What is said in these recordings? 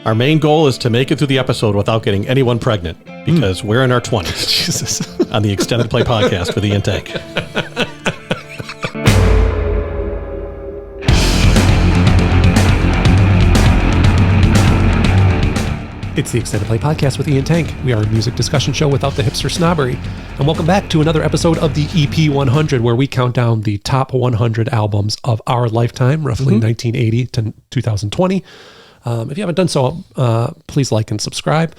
Our main goal is to make it through the episode without getting anyone pregnant, because we're in our 20s. Jesus. On the Extended Play Podcast with Ian Tank. It's the Extended Play Podcast with Ian Tank. We are a music discussion show without the hipster snobbery. And welcome back to another episode of the EP 100, where we count down the top 100 albums of our lifetime, roughly 1980 to 2020. If you haven't done so, please like and subscribe.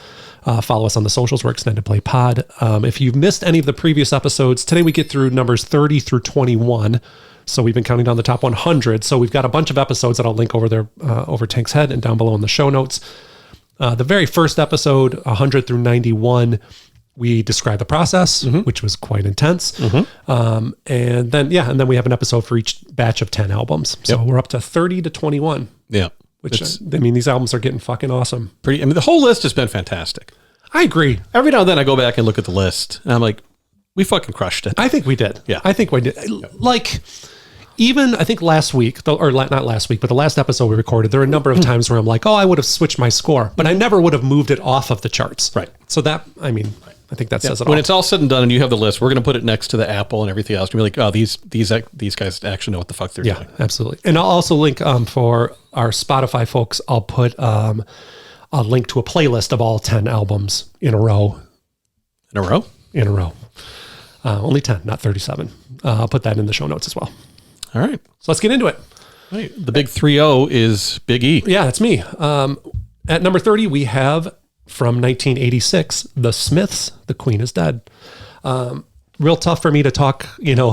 Follow us on the socials. We're Extended Play Pod. If you've missed any of the previous episodes, today we get through numbers 30 through 21. So we've been counting down the top 100. So we've got a bunch of episodes that I'll link over there, over Tank's head and down below in the show notes. The very first episode, 100 through 91, we describe the process, which was quite intense. And then we have an episode for each batch of 10 albums. So we're up to 30 to 21. Yeah. Which, these albums are getting fucking awesome. The whole list has been fantastic. I agree. Every now and then I go back and look at the list, and I'm like, we fucking crushed it. I think we did. Yeah. I think we did. Like, even, I think last week, or not last week, but the last episode we recorded, there were a number of times where I'm like, I would have switched my score, but I never would have moved it off of the charts. Right. So that, I think that says it all. When it's all said and done and you have the list, we're going to put it next to the Apple and everything else. You'll be like, these guys actually know what the fuck they're doing. Yeah, absolutely. And I'll also link for our Spotify folks, I'll put a link to a playlist of all 10 albums in a row. In a row? In a row. Only 10, not 37. I'll put that in the show notes as well. All right. So let's get into it. Right. The big 3-0 is Big E. Yeah, that's me. At number 30, we have from 1986, The Smiths, The Queen is Dead. Real tough for me to talk,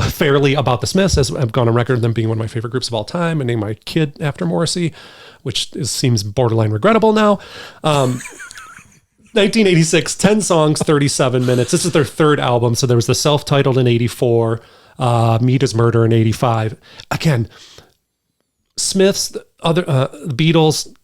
fairly about The Smiths, as I've gone on record them being one of my favorite groups of all time and named my kid after Morrissey, which seems borderline regrettable now. 1986, 10 songs, 37 minutes. This is their third album. So there was the self-titled in 84, Meat is Murder in 85. Again, Smiths, the Beatles,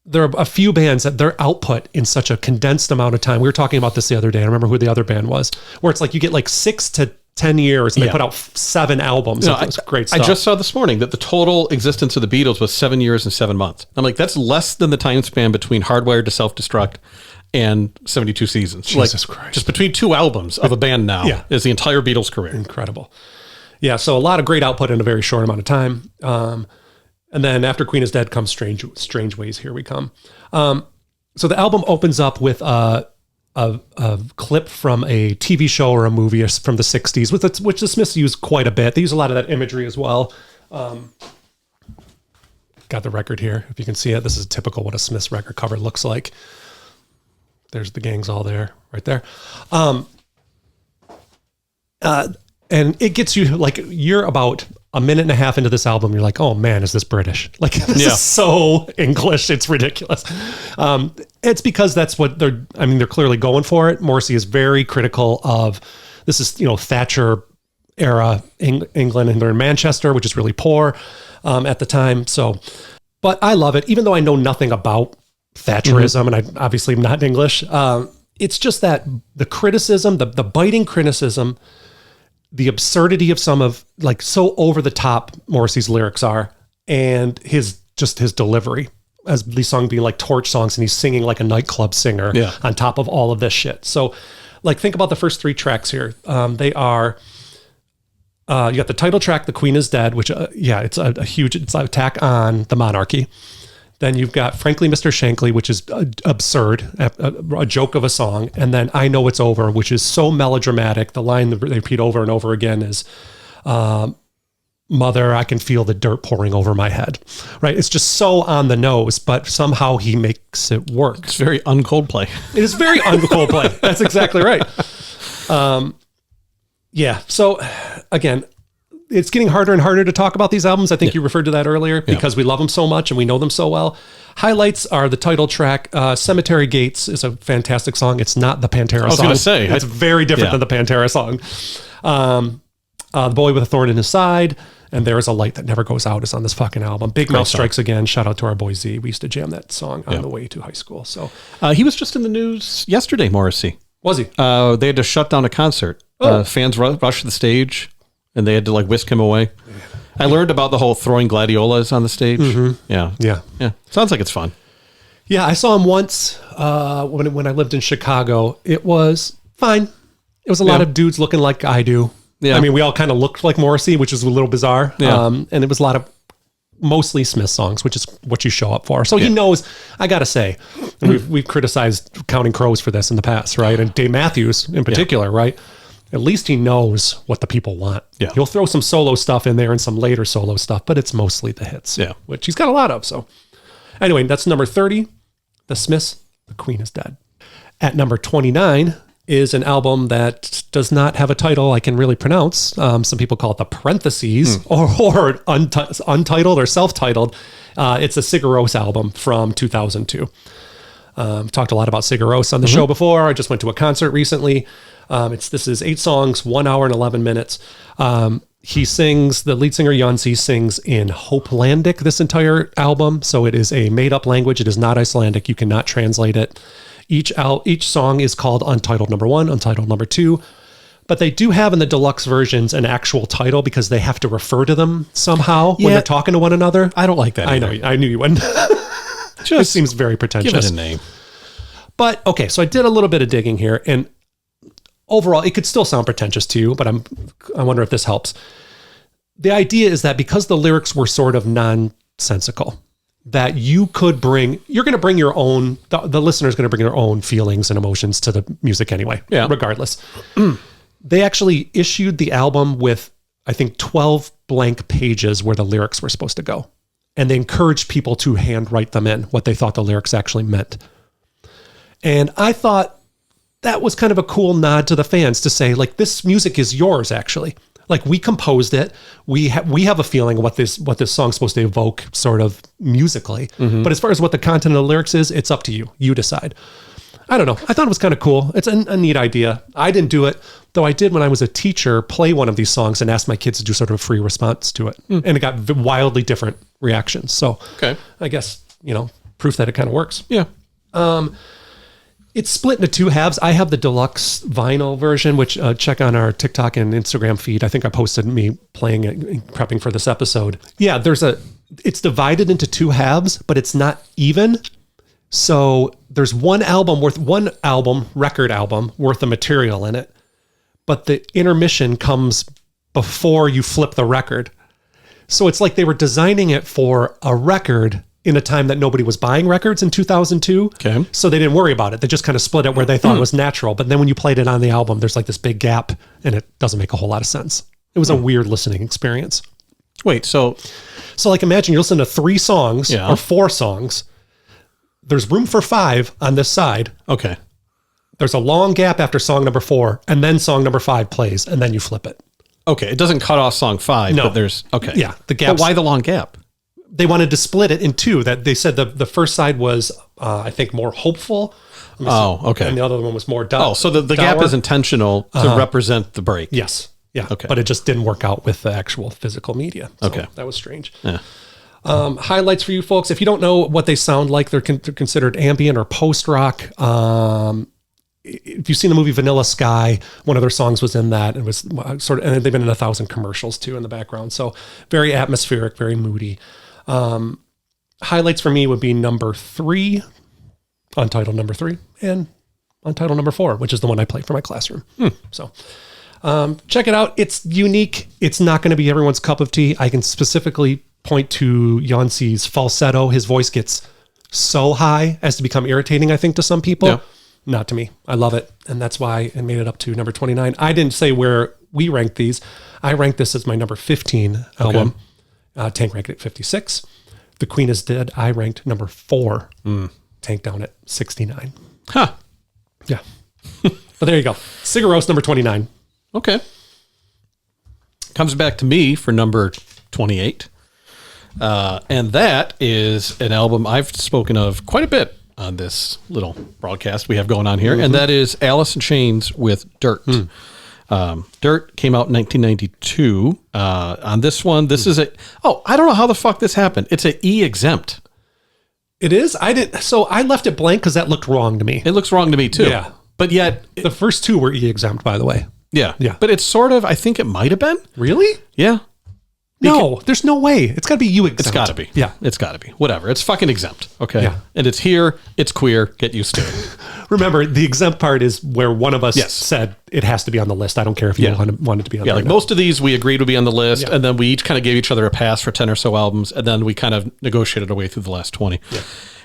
there are a few bands that their output in such a condensed amount of time. We were talking about this the other day. I remember who the other band was, where it's like you get like 6 to 10 years and they put out 7 albums. It's great stuff. I just saw this morning that the total existence of the Beatles was 7 years and 7 months. I'm like, that's less than the time span between Hardwired to Self-Destruct and 72 Seasons. Jesus Christ. Just between 2 albums of a band now is the entire Beatles career. Incredible. Yeah, so a lot of great output in a very short amount of time. And then after Queen is Dead comes Strange Ways, Here We Come. So the album opens up with a clip from a TV show or a movie from the 60s, which the Smiths use quite a bit. They use a lot of that imagery as well. Got the record here. If you can see it, this is typical what a Smiths record cover looks like. There's the gang's all there, right there. And it gets you, like, you're about a minute and a half into this album, you're like, oh man, is this British? Like, this is so English, it's ridiculous. It's because that's what they're clearly going for it. Morrissey is very critical of, this is, Thatcher era England, and they're in Manchester, which is really poor at the time. So, but I love it, even though I know nothing about Thatcherism, and I obviously am not English. It's just that the criticism, the biting criticism, the absurdity of some of, like, so over the top Morrissey's lyrics are, and his delivery, as these songs being like torch songs, and he's singing like a nightclub singer on top of all of this shit. So, like, think about the first 3 tracks here. They are, you got the title track, The Queen is Dead, which, it's a huge, it's an attack on the monarchy. Then you've got Frankly Mr. Shankly, which is absurd, a joke of a song. And then I Know It's Over, which is so melodramatic. The line they repeat over and over again is, Mother, I can feel the dirt pouring over my head. Right? It's just so on the nose, but somehow he makes it work. It's very un-Coldplay. It is very un-Coldplay. That's exactly right. So again, it's getting harder and harder to talk about these albums. I think you referred to that earlier because we love them so much and we know them so well. Highlights are the title track. Cemetery Gates is a fantastic song. It's not the Pantera song. I was going to say. It's very different than the Pantera song. The Boy with a Thorn in His Side and There Is a Light That Never Goes Out is on this fucking album. Big Mouth Strikes Again. Shout out to our boy Z. We used to jam that song on the way to high school. So he was just in the news yesterday, Morrissey. Was he? They had to shut down a concert. Fans rushed the stage. And they had to, like, whisk him away. I learned about the whole throwing gladiolas on the stage. Yeah. Sounds like it's fun. Yeah, I saw him once when I lived in Chicago. It was fine. It was a lot of dudes looking like I do. Yeah. I mean, we all kind of looked like Morrissey, which is a little bizarre. Yeah. And it was a lot of mostly Smith songs, which is what you show up for. So he knows, I got to say, and we've criticized Counting Crows for this in the past, right? And Dave Matthews in particular, right? At least he knows what the people want. Yeah. He'll throw some solo stuff in there and some later solo stuff, but it's mostly the hits, which he's got a lot of. So anyway, that's number 30, The Smiths, The Queen is Dead. At number 29 is an album that does not have a title I can really pronounce. Some people call it the parentheses or untitled or self-titled. It's a Sigur Rós album from 2002. Talked a lot about Sigur Rós on the show before. I just went to a concert recently. This is 8 songs, 1 hour and 11 minutes. He sings, the lead singer Jonsi sings in Hopelandic this entire album. So it is a made-up language. It is not Icelandic. You cannot translate it. Each song is called Untitled Number 1, Untitled Number 2. But they do have in the deluxe versions an actual title because they have to refer to them somehow when they're talking to one another. I don't like that either. I know. I knew you wouldn't. It seems very pretentious. Give it a name. But, okay, so I did a little bit of digging here. And overall, it could still sound pretentious to you, but I wonder if this helps. The idea is that because the lyrics were sort of nonsensical, that you're going to bring your own, the listener's going to bring their own feelings and emotions to the music anyway, regardless. They actually issued the album with, I think, 12 blank pages where the lyrics were supposed to go. And they encouraged people to handwrite them in, what they thought the lyrics actually meant. And I thought that was kind of a cool nod to the fans to say, like, this music is yours, actually. Like, we composed it. We have a feeling of what this song's supposed to evoke sort of musically. But as far as what the content of the lyrics is, it's up to you. You decide. I don't know. I thought it was kind of cool. It's a neat idea. I didn't do it, though I did when I was a teacher play one of these songs and ask my kids to do sort of a free response to it. And it got wildly different reactions. So I guess, proof that it kind of works. Yeah. It's split into 2 halves. I have the deluxe vinyl version, which check on our TikTok and Instagram feed. I think I posted me playing it, prepping for this episode. Yeah, it's divided into 2 halves, but it's not even. So there's one record album worth of material in it, but the intermission comes before you flip the record. So it's like they were designing it for a record in a time that nobody was buying records in 2002. Okay. So they didn't worry about it. They just kind of split it where they thought it was natural. But then when you played it on the album, there's like this big gap and it doesn't make a whole lot of sense. It was a weird listening experience. Wait, so like imagine you listen to 3 songs or 4 songs. There's room for 5 on this side. Okay. There's a long gap after song number 4 and then song number 5 plays and then you flip it. Okay. It doesn't cut off song 5, but there's, okay. Yeah. The gap. But why the long gap? They wanted to split it in 2. That they said the first side was, I think, more hopeful. Okay. And the other one was more dour. So the gap is intentional to represent the break. Yes. Yeah. Okay. But it just didn't work out with the actual physical media. So that was strange. Yeah. Highlights for you folks. If you don't know what they sound like, they're considered ambient or post-rock. If you've seen the movie Vanilla Sky, one of their songs was in that. It was sort of, and they've been in 1,000 commercials too in the background. So very atmospheric, very moody. Highlights for me would be number 3, Untitled Number 3, and Untitled Number 4, which is the one I play for my classroom. So check it out. It's unique. It's not going to be everyone's cup of tea. I can specifically point to Jonsi's falsetto. His voice gets so high as to become irritating, I think, to some people. Yeah. Not to me. I love it. And that's why I made it up to number 29. I didn't say where we ranked these. I ranked this as my number 15 album. Tank ranked it 56. The Queen is Dead. I ranked number 4. Tank down at 69. Huh. Yeah. But there you go. Sigur Rós, number 29. Okay. Comes back to me for number 28. And that is an album I've spoken of quite a bit on this little broadcast we have going on here. And that is Alice in Chains with Dirt. Dirt came out in 1992. On this one, this is I don't know how the fuck this happened. It's an E exempt. It is? So I left it blank because that looked wrong to me. It looks wrong to me too. Yeah. But yet the first 2 were E exempt, by the way. Yeah. But it's sort of, I think it might have been. Really? Yeah. No, there's no way. It's got to be you exempt. It's got to be. Yeah. It's got to be. Whatever. It's fucking exempt. Okay. Yeah. And it's here. It's queer. Get used to it. Remember, the exempt part is where one of us Yes. said it has to be on the list. I don't care if you want it to be on Yeah, there. like most of these we agreed would be on the list, Yeah. and then we each kind of gave each other a pass for 10 or so albums, and then we kind of negotiated our way through the last 20. Yeah.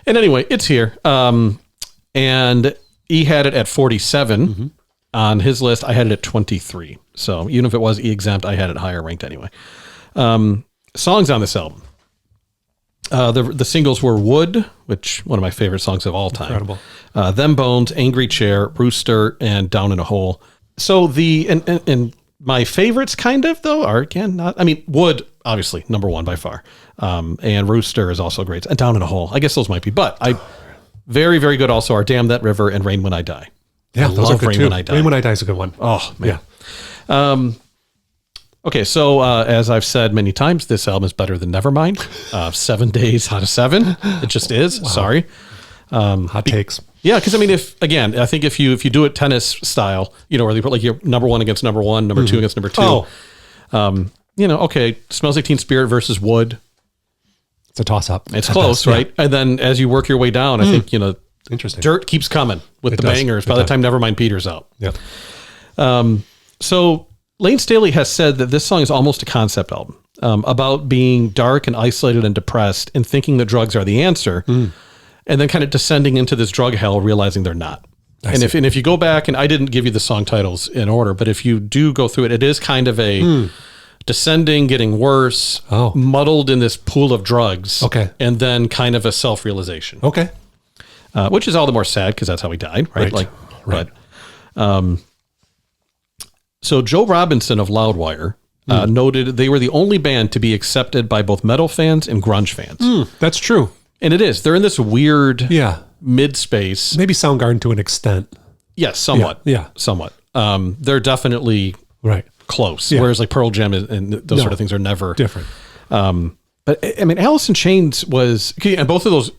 And anyway, it's here. And he had it at 47 on his list. I had it at 23. So even if it was E-exempt, I had it higher ranked anyway. Songs on this album. The singles were Wood, which one of my favorite songs of all time. Incredible. Them Bones, Angry Chair, Rooster, and Down in a Hole. So and my favorites kind of though are again not. I mean, Wood obviously number one by far, and Rooster is also great, and Down in a Hole. I guess those might be, but very very good also are Damn That River and Rain When I Die. Yeah, I those love are good Rain too. When I Die. Rain When I Die is a good one. Oh man. Yeah. Okay, so as I've said many times, this album is better than Nevermind. 7 days out of 7. It just is. Wow. Sorry. Hot takes. Yeah, because I mean, I think if you do it tennis style, where they put like your number one against number one, number two against number two. Oh. Okay, Smells Like Teen Spirit versus Wood. It's a toss up. It's close, right? Yeah. And then as you work your way down, I think interesting. Dirt keeps coming with the bangers. By the time Nevermind peters out. Yep. So Lane Staley has said that this song is almost a concept album about being dark and isolated and depressed and thinking that drugs are the answer, and then kind of descending into this drug hell, realizing they're not. And if you go back, and I didn't give you the song titles in order, but if you do go through it, it is kind of a descending, getting worse, muddled in this pool of drugs, and then kind of a self-realization. Okay. Which is all the more sad because that's how he died, right? Right. So Joe Robinson of Loudwire noted they were the only band to be accepted by both metal fans and grunge fans. That's true. And it is. They're in this weird Yeah. mid-space. Maybe Soundgarden to an extent. Yes, somewhat. Yeah. Somewhat. They're definitely Right. close, Yeah. whereas like Pearl Jam and those sort of things are never different. But I mean, Alice in Chains was, and both of those,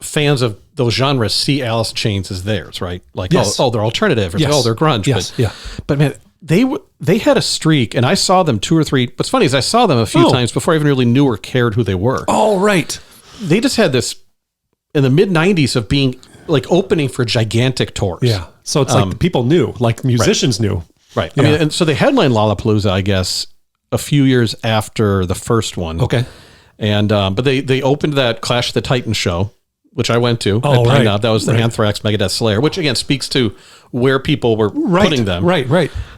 fans of those genres see Alice in Chains as theirs, right? Like, Yes. they're alternative, or they're grunge. Yes. But man, they had a streak, and I saw them 2 or 3. What's funny is I saw them a few times before I even really knew or cared who they were. Oh, right. They just had this in the mid 90s of being like opening for gigantic tours. Yeah. So it's like people knew, like musicians knew. Right. Yeah. I mean, and so they headlined Lollapalooza, I guess, a few years after the first one. Okay. And but they opened that Clash of the Titans show, which I went to. Oh, at Pine right. Knob. That was the Anthrax, Megadeth, Slayer, which again speaks to where people were putting them. Right.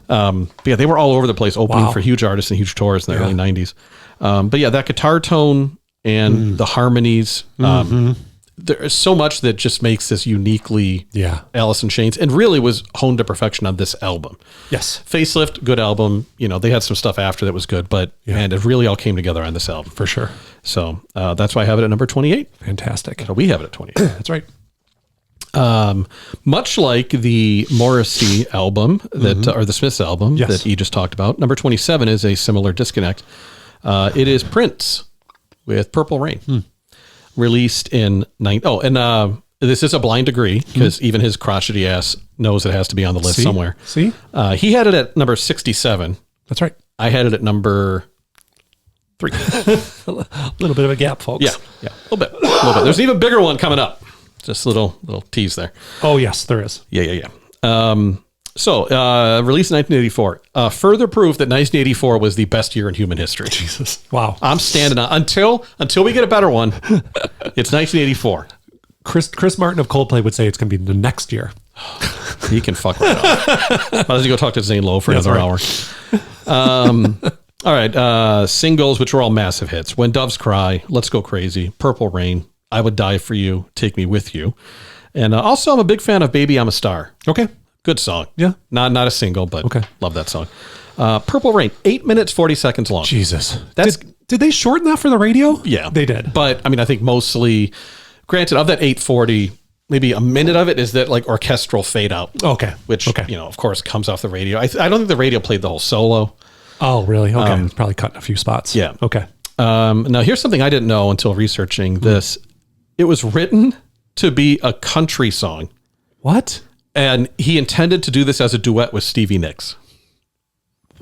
But yeah, they were all over the place, opening for huge artists and huge tours in the early 90s. But yeah, that guitar tone and the harmonies, there is so much that just makes this uniquely Alice in Chains, and really was honed to perfection on this album. Yes. Facelift, good album. They had some stuff after that was good, but man, it really all came together on this album. For sure. So that's why I have it at number 28. Fantastic. So we have it at 28. That's right. Much like the Morrissey album or the Smiths album that he just talked about, number 27 is a similar disconnect. It is Prince with Purple Rain, released in this is a blind degree because even his crotchety ass knows it has to be on the list somewhere. See? He had it at number 67. That's right. I had it at number 3. A little bit of a gap, folks. Yeah, a little bit. There's an even bigger one coming up. Just a little tease there. Oh, yes, there is. Yeah. So, released in 1984. Further proof that 1984 was the best year in human history. Jesus. Wow. I'm standing on until we get a better one. It's 1984. Chris Martin of Coldplay would say it's going to be the next year. He can fuck right off. Why don't you go talk to Zane Lowe for another hour? All right. Singles, which were all massive hits. When Doves Cry, Let's Go Crazy, Purple Rain, I Would Die for You, Take Me With You. And also, I'm a big fan of Baby I'm a Star. Okay. Good song. Yeah. Not a single, but love that song. Purple Rain, 8 minutes, 40 seconds long. Jesus. Did they shorten that for the radio? Yeah. They did. But I mean, I think mostly, granted, of that 840, maybe a minute of it is that like orchestral fade out. Okay. Which, of course, comes off the radio. I don't think the radio played the whole solo. Oh, really? Okay. Probably cut in a few spots. Yeah. Okay. Now, here's something I didn't know until researching this. It was written to be a country song. What? And he intended to do this as a duet with Stevie Nicks.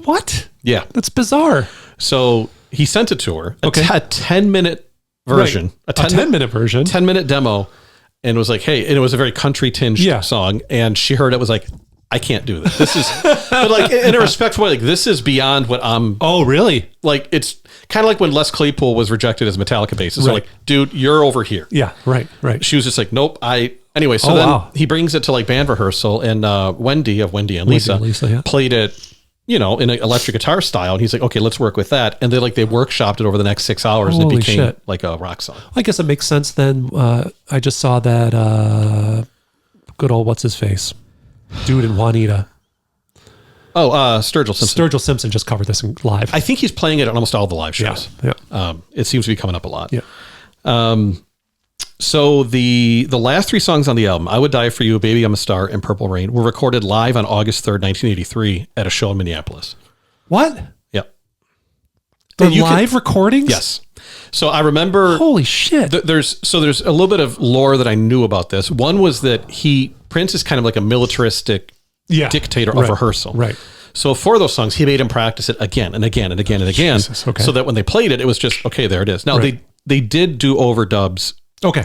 What? Yeah. That's bizarre. So he sent it to her, a 10-minute version, right. a 10-minute version, 10-minute demo, and was like, hey, and it was a very country tinged song. And she heard it, was like, I can't do this. This is, but like in a respectful way, like this is beyond what I'm. Oh, really? Like it's kind of like when Les Claypool was rejected as Metallica bassist. So like, dude, you're over here. Yeah, right. She was just like, nope. Anyway, so then he brings it to like band rehearsal, and Wendy of Wendy and Lisa, played it, in an electric guitar style. And he's like, okay, let's work with that. And they workshopped it over the next 6 hours, and it became like a rock song. I guess it makes sense then. I just saw that good old what's his face dude in Juanita. Oh, Sturgill Simpson. Sturgill Simpson just covered this live. I think he's playing it at almost all the live shows. Yeah. It seems to be coming up a lot. Yeah. So the last 3 songs on the album, I Would Die For You, Baby I'm a Star, and Purple Rain, were recorded live on August 3rd, 1983 at a show in Minneapolis. What? Yep. The live recordings? Yes. So I remember... Holy shit. There's a little bit of lore that I knew about this. One was that Prince is kind of like a militaristic dictator of rehearsal. Right. So for those songs, he made him practice it again and again and again and again. Jesus, okay. So that when they played it, it was just, okay, there it is. Now they did do overdubs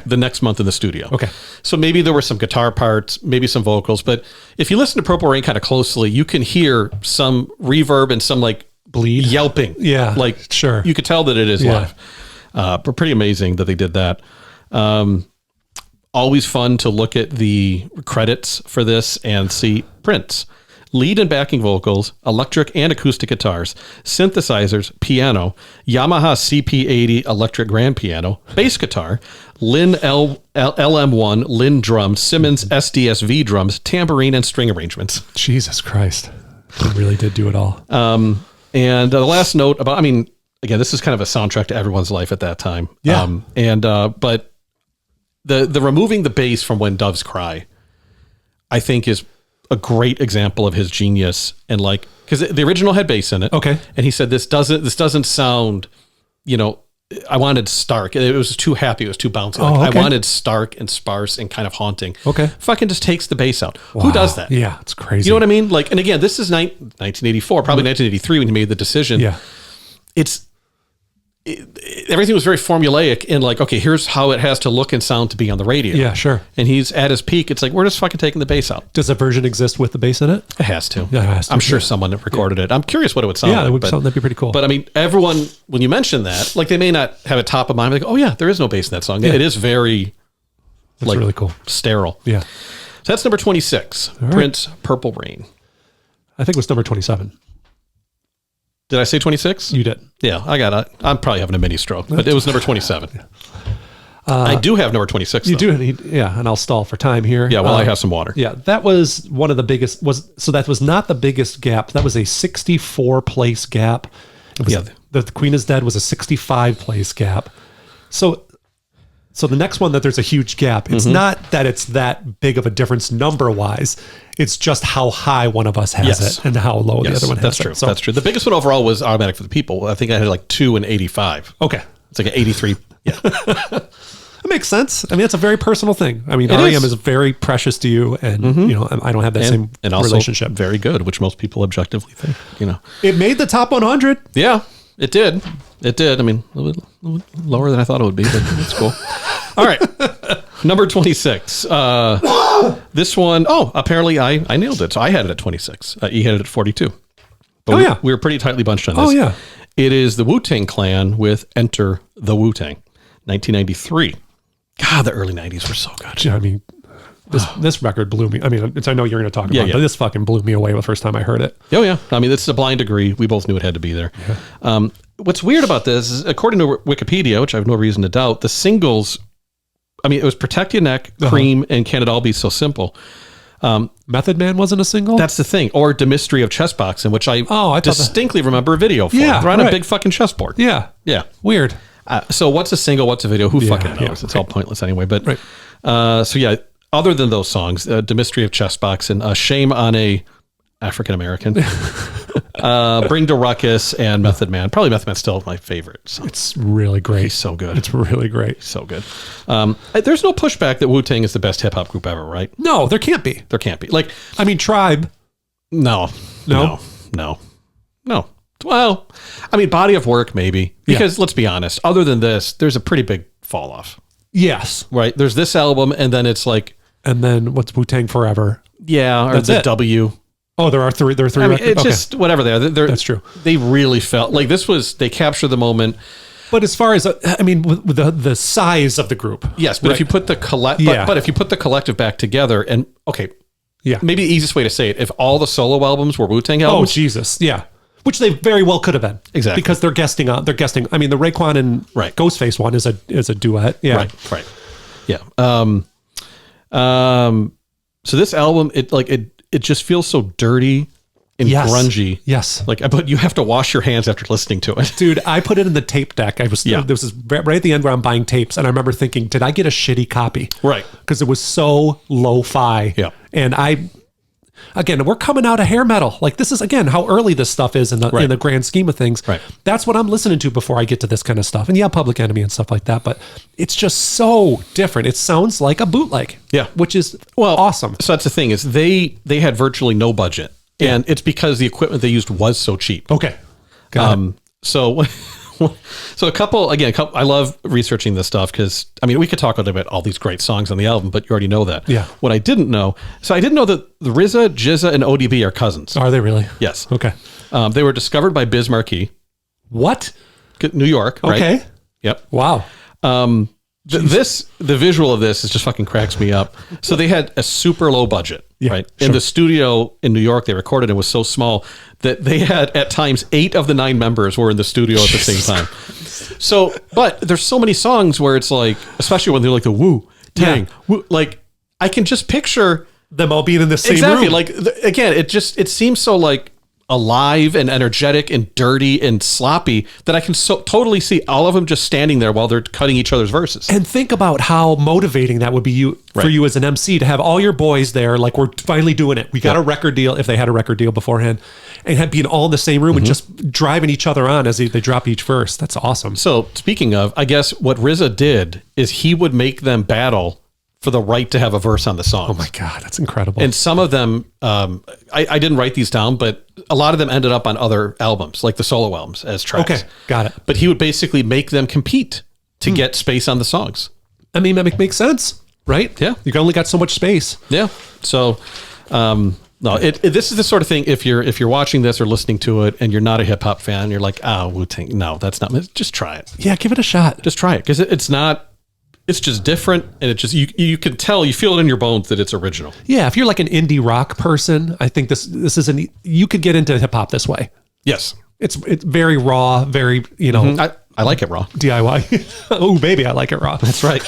the next month in the studio. Okay. So maybe there were some guitar parts, maybe some vocals, but if you listen to Purple Rain kind of closely, you can hear some reverb and some like bleed yelping. Yeah. Like sure. You could tell that it is live. But pretty amazing that they did that. Always fun to look at the credits for this and see Prince. Lead and backing vocals, electric and acoustic guitars, synthesizers, piano, Yamaha CP80 electric grand piano, bass guitar, Lynn LM1, Lynn drums, Simmons SDSV drums, tambourine, and string arrangements. Jesus Christ. They really did do it all. And the last note about, again, this is kind of a soundtrack to everyone's life at that time. Yeah. But the removing the bass from When Doves Cry, I think is a great example of his genius. And like, because the original had bass in it. Okay. And he said, this doesn't sound, I wanted stark. It was too happy. It was too bouncy. I wanted stark and sparse and kind of haunting. Okay. Fucking just takes the bass out. Wow. Who does that? Yeah, it's crazy. You know what I mean? Like, and again, this is 1984, probably 1983 when he made the decision. Yeah. Everything was very formulaic and like, okay, here's how it has to look and sound to be on the radio. Yeah, sure. And he's at his peak. It's like, we're just fucking taking the bass out. Does a version exist with the bass in it? It has to. Yeah, it has to. I'm sure someone recorded it. I'm curious what it would sound like. Yeah, it would sound, that'd be pretty cool. But everyone, when you mention that, like they may not have it top of mind, like, oh yeah, there is no bass in that song. Yeah. It is very, that's really cool. Sterile. Yeah. So that's number 26, Prince, Purple Rain. I think it was number 27. Did I say 26? You did. Yeah, I'm probably having a mini stroke, but it was number 27. I do have number 26. You do, and I'll stall for time here. Yeah, I have some water. Yeah, that was one of the biggest. So that was not the biggest gap. That was a 64 place gap. The Queen is Dead was a 65 place gap. So the next one that there's a huge gap. It's not that it's that big of a difference number wise. It's just how high one of us has it and how low the other one has that's true. it. So, that's true. The biggest one overall was Automatic for the People. I think I had like 2 and 85. Okay. It's like an 83. Yeah. That makes sense. It's a very personal thing. REM is very precious to you, and I don't have that same relationship. Very good, which most people objectively think. It made the top 100. Yeah, it did. It did. A little lower than I thought it would be, but it's cool. All right, number 26. This one, apparently I nailed it. So I had it at 26. He had it at 42. But we were pretty tightly bunched on this. Oh yeah. It is the Wu-Tang Clan with Enter the Wu-Tang, 1993. God, the early 90s were so good. This record blew me. I know you're going to talk about it, but this fucking blew me away the first time I heard it. Oh, yeah. This is a blind degree. We both knew it had to be there. Yeah. What's weird about this is, according to Wikipedia, which I have no reason to doubt, the singles, it was Protect Your Neck, Cream, and Can It All Be So Simple. Method Man wasn't a single? That's the thing. Or The Mystery of Chess Boxing, which I distinctly remember a video for. Yeah, they're on a big fucking chessboard. Yeah. Yeah. Weird. So what's a single? What's a video? Who fucking knows? It's all pointless anyway. But other than those songs, The Mystery of Chess Boxing, Shame on a African American, Bring the Ruckus, and Method Man. Probably Method Man's still my favorite. So. It's really great. He's so good. It's really great. So good. There's no pushback that Wu-Tang is the best hip hop group ever, right? No, there can't be. There can't be. Like, Tribe. No. No. Well, I mean, body of work, maybe. Because let's be honest, other than this, there's a pretty big fall off. Yes. Right? There's this album, and then it's like... And then what's Wu-Tang Forever? Yeah, or That's the it. W. Oh, there are three. There are three. I mean, records? it's just whatever they are. That's true. They really felt like this was, they captured the moment. But as far as, I mean, with the size of the group. Yes, but if you put the but if you put the collective back together and, okay, maybe the easiest way to say it, if all the solo albums were Wu-Tang albums. Oh, Jesus. Yeah. Which they very well could have been. Exactly. Because they're guesting. I mean, the Raekwon and Ghostface one is a duet. Yeah. Right. Yeah. So this album, it just feels so dirty and grungy. Yes. But you have to wash your hands after listening to it. Dude, I put it in the tape deck. This was right at the end where I'm buying tapes, and I remember thinking, did I get a shitty copy? Right. Because it was so lo-fi. Yeah. And again, we're coming out of hair metal. Like, this is, again, how early this stuff is in the grand scheme of things. Right. That's what I'm listening to before I get to this kind of stuff. And Public Enemy and stuff like that, but it's just so different. It sounds like a bootleg. Yeah. Which is awesome. So that's the thing, is they had virtually no budget. Yeah. And it's because the equipment they used was so cheap. Okay. Got it. So a couple, I love researching this stuff because, I mean, we could talk about all these great songs on the album, but you already know that. Yeah. What I didn't know, I didn't know that the RZA, GZA, and ODB are cousins. Are they really? Yes. Okay. They were discovered by Biz Markie. What? New York, right? Okay. Yep. Wow. The visual of this is just fucking cracks me up. So they had a super low budget, right? Sure. In the studio in New York, they recorded it was so small that they had at times 8 of the 9 members were in the studio at the same time. So, but there's so many songs where it's like, especially when they're like the Wu-Tang, like I can just picture them all being in the same room. Like again, it seems so like alive and energetic and dirty and sloppy that I can totally see all of them just standing there while they're cutting each other's verses. And think about how motivating that would be for you as an MC to have all your boys there. Like, we're finally doing it. We got a record deal, if they had a record deal beforehand, and had been all in the same room and just driving each other on as they drop each verse. That's awesome. So speaking of, I guess what RZA did is he would make them battle for the right to have a verse on the song. Oh my God, that's incredible. And some of them, I didn't write these down, but a lot of them ended up on other albums, like the solo albums as tracks. Okay, got it. But he would basically make them compete to get space on the songs. I mean, that makes sense, right? Yeah. You only got so much space. Yeah. So, no, this is the sort of thing, if you're watching this or listening to it and you're not a hip hop fan, you're like, Wu-Tang, no, that's not, just try it. Yeah, give it a shot. Just try it. Because it's just different, and it just you can tell, you feel it in your bones that it's original. Yeah, if you're like an indie rock person, I think this is you could get into hip hop this way. Yes, it's very raw, very I like it raw. DIY. Oh baby, I like it raw. That's right.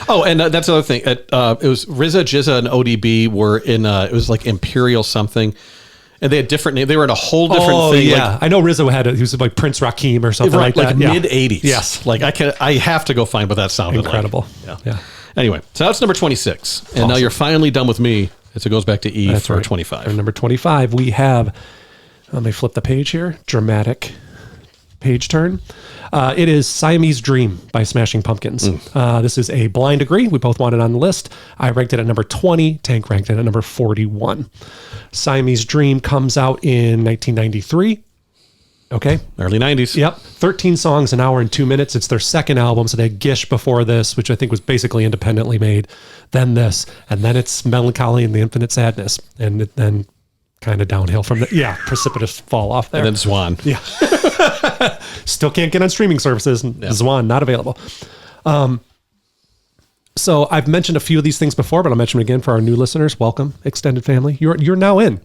Oh, and that's another thing. It was RZA, GZA, and ODB were in. It was like Imperial something. And they had different names. They were in a whole different thing. Yeah, I know RZA he was like Prince Rakim or something like that. Mid 80s. Yes. Like I have to go find what that sounded incredible. Like. Yeah. Anyway, so that's number 26. And now you're finally done with me. As it goes back to E for 25. And number 25, we have, let me flip the page here. Dramatic page turn. It is Siamese Dream by Smashing Pumpkins. This is a blind agree. We both want it on the list. I ranked it at number 20. Tank ranked it at number 41. Siamese Dream comes out in 1993. Okay. Early 90s. Yep. 13 songs, an hour and 2 minutes. It's their second album. So they had Gish before this, which I think was basically independently made. Then this. And then it's Melancholy and the Infinite Sadness. And then kind of downhill from the, precipitous fall off there. And then Swan. Yeah. Still can't get on streaming services. Swan, not available. So I've mentioned a few of these things before, but I'll mention them again for our new listeners. Welcome, extended family. You're now in.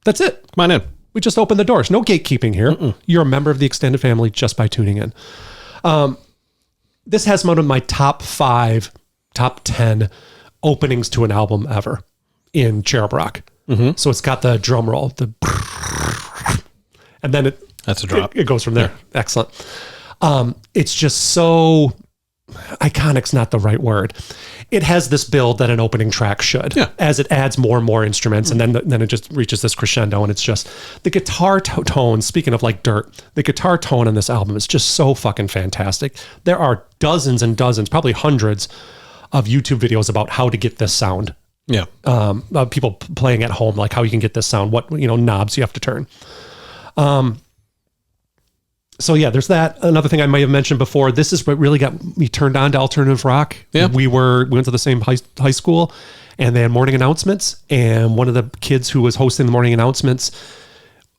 That's it. Come on in. We just opened the doors. No gatekeeping here. You're a member of the extended family just by tuning in. This has one of my top 10 openings to an album ever in Cherub Rock. So it's got the drum roll, and then that's a drop. It goes from there. Yeah. Excellent. It's just so iconic's not the right word. It has this build that an opening track should, as it adds more and more instruments, and then it just reaches this crescendo, and it's just the guitar tone. Speaking of like dirt, the guitar tone on this album is just so fucking fantastic. There are dozens and dozens, probably hundreds, of YouTube videos about how to get this sound. Yeah, people playing at home, like how you can get this sound, what knobs you have to turn. So yeah, there's that. Another thing I might have mentioned before, this is what really got me turned on to alternative rock. Yeah. We went to the same high school, and they had morning announcements, and one of the kids who was hosting the morning announcements,